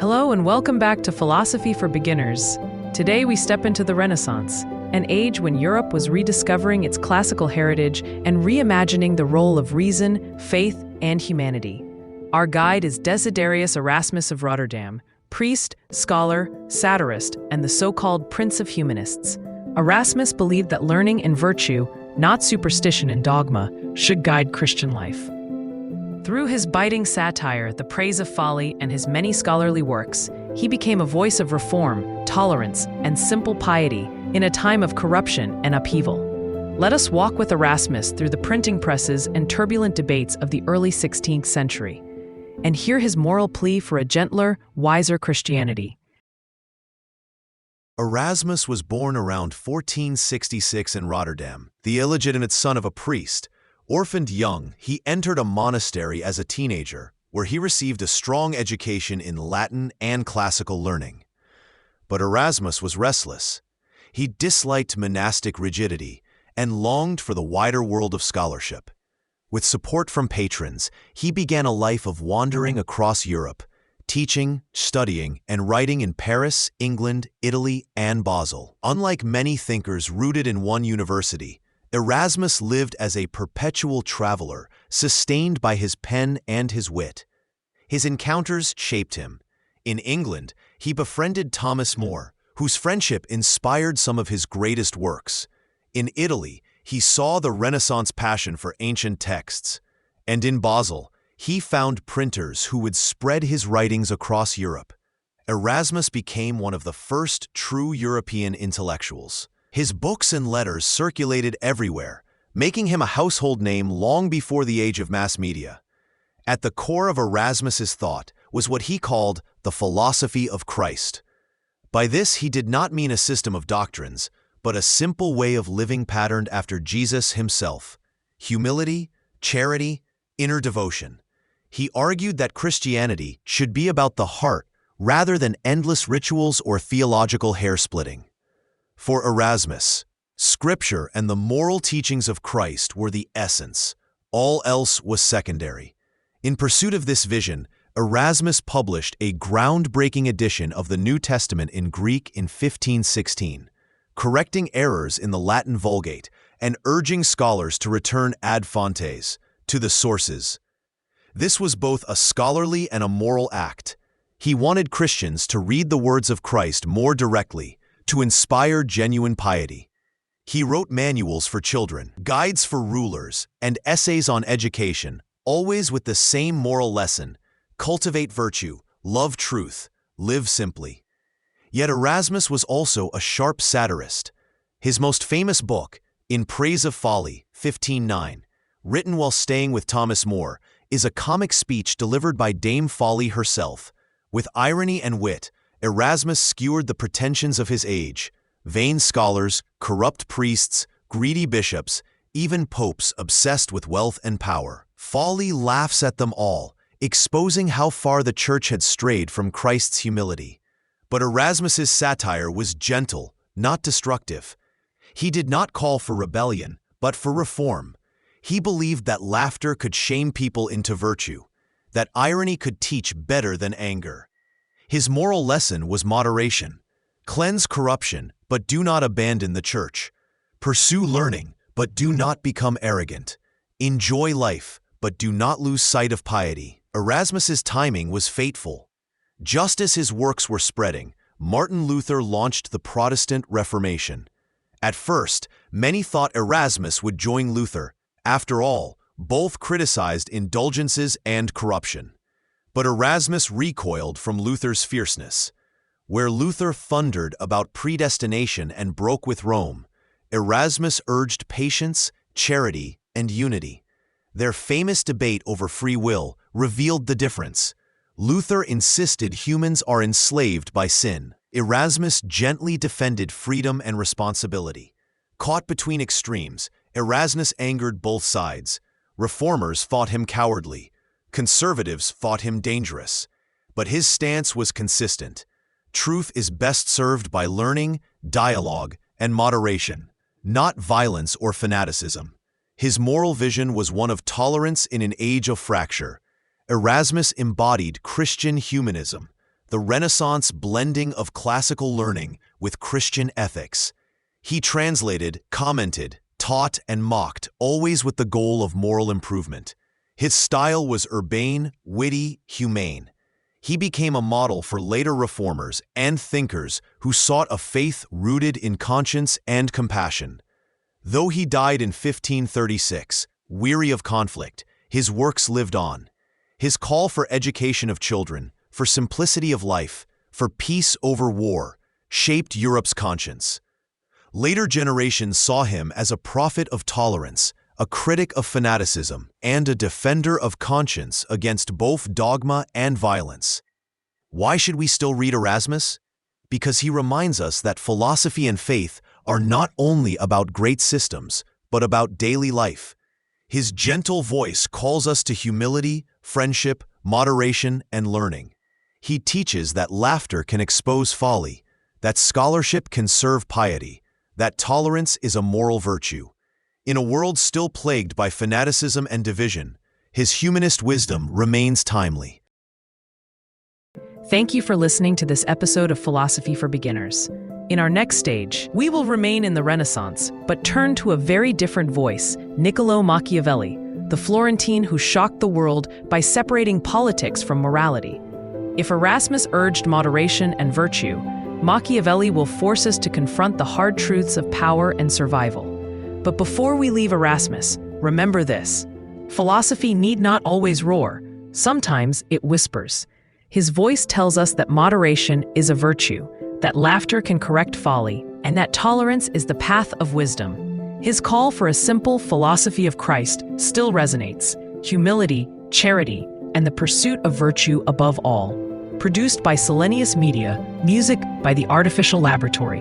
Hello and welcome back to Philosophy for Beginners. Today we step into the Renaissance, an age when Europe was rediscovering its classical heritage and reimagining the role of reason, faith, and humanity. Our guide is Desiderius Erasmus of Rotterdam, priest, scholar, satirist, and the so-called Prince of Humanists. Erasmus believed that learning and virtue, not superstition and dogma, should guide Christian life. Through his biting satire, The Praise of Folly, and his many scholarly works, he became a voice of reform, tolerance, and simple piety in a time of corruption and upheaval. Let us walk with Erasmus through the printing presses and turbulent debates of the early 16th century, and hear his moral plea for a gentler, wiser Christianity. Erasmus was born around 1466 in Rotterdam, the illegitimate son of a priest. Orphaned young, he entered a monastery as a teenager, where he received a strong education in Latin and classical learning. But Erasmus was restless. He disliked monastic rigidity and longed for the wider world of scholarship. With support from patrons, he began a life of wandering across Europe, teaching, studying, and writing in Paris, England, Italy, and Basel. Unlike many thinkers rooted in one university, Erasmus lived as a perpetual traveler, sustained by his pen and his wit. His encounters shaped him. In England, he befriended Thomas More, whose friendship inspired some of his greatest works. In Italy, he saw the Renaissance passion for ancient texts. And in Basel, he found printers who would spread his writings across Europe. Erasmus became one of the first true European intellectuals. His books and letters circulated everywhere, making him a household name long before the age of mass media. At the core of Erasmus's thought was what he called the philosophy of Christ. By this, he did not mean a system of doctrines, but a simple way of living patterned after Jesus himself: humility, charity, inner devotion. He argued that Christianity should be about the heart rather than endless rituals or theological hair-splitting. For Erasmus, Scripture and the moral teachings of Christ were the essence. All else was secondary. In pursuit of this vision, Erasmus published a groundbreaking edition of the New Testament in Greek in 1516, correcting errors in the Latin Vulgate and urging scholars to return ad fontes, to the sources. This was both a scholarly and a moral act. He wanted Christians to read the words of Christ more directly, to inspire genuine piety. He wrote manuals for children, guides for rulers, and essays on education, always with the same moral lesson: cultivate virtue, love truth, live simply. Yet Erasmus was also a sharp satirist. His most famous book, In Praise of Folly, 1509, written while staying with Thomas More, is a comic speech delivered by Dame Folly herself. With irony and wit, Erasmus skewered the pretensions of his age: vain scholars, corrupt priests, greedy bishops, even popes obsessed with wealth and power. Folly laughs at them all, exposing how far the church had strayed from Christ's humility. But Erasmus's satire was gentle, not destructive. He did not call for rebellion, but for reform. He believed that laughter could shame people into virtue, that irony could teach better than anger. His moral lesson was moderation. Cleanse corruption, but do not abandon the church. Pursue learning, but do not become arrogant. Enjoy life, but do not lose sight of piety. Erasmus's timing was fateful. Just as his works were spreading, Martin Luther launched the Protestant Reformation. At first, many thought Erasmus would join Luther. After all, both criticized indulgences and corruption. But Erasmus recoiled from Luther's fierceness. Where Luther thundered about predestination and broke with Rome, Erasmus urged patience, charity, and unity. Their famous debate over free will revealed the difference. Luther insisted humans are enslaved by sin. Erasmus gently defended freedom and responsibility. Caught between extremes, Erasmus angered both sides. Reformers thought him cowardly. Conservatives thought him dangerous. But his stance was consistent. Truth is best served by learning, dialogue, and moderation, not violence or fanaticism. His moral vision was one of tolerance in an age of fracture. Erasmus embodied Christian humanism, the Renaissance blending of classical learning with Christian ethics. He translated, commented, taught, and mocked, always with the goal of moral improvement. His style was urbane, witty, humane. He became a model for later reformers and thinkers who sought a faith rooted in conscience and compassion. Though he died in 1536, weary of conflict, his works lived on. His call for education of children, for simplicity of life, for peace over war, shaped Europe's conscience. Later generations saw him as a prophet of tolerance, a critic of fanaticism, and a defender of conscience against both dogma and violence. Why should we still read Erasmus? Because he reminds us that philosophy and faith are not only about great systems, but about daily life. His gentle voice calls us to humility, friendship, moderation, and learning. He teaches that laughter can expose folly, that scholarship can serve piety, that tolerance is a moral virtue. In a world still plagued by fanaticism and division, his humanist wisdom remains timely. Thank you for listening to this episode of Philosophy for Beginners. In our next stage, we will remain in the Renaissance, but turn to a very different voice, Niccolò Machiavelli, the Florentine who shocked the world by separating politics from morality. If Erasmus urged moderation and virtue, Machiavelli will force us to confront the hard truths of power and survival. But before we leave Erasmus, remember this: philosophy need not always roar. Sometimes it whispers. His voice tells us that moderation is a virtue, that laughter can correct folly, and that tolerance is the path of wisdom. His call for a simple philosophy of Christ still resonates: humility, charity, and the pursuit of virtue above all. Produced by Selenius Media, music by The Artificial Laboratory.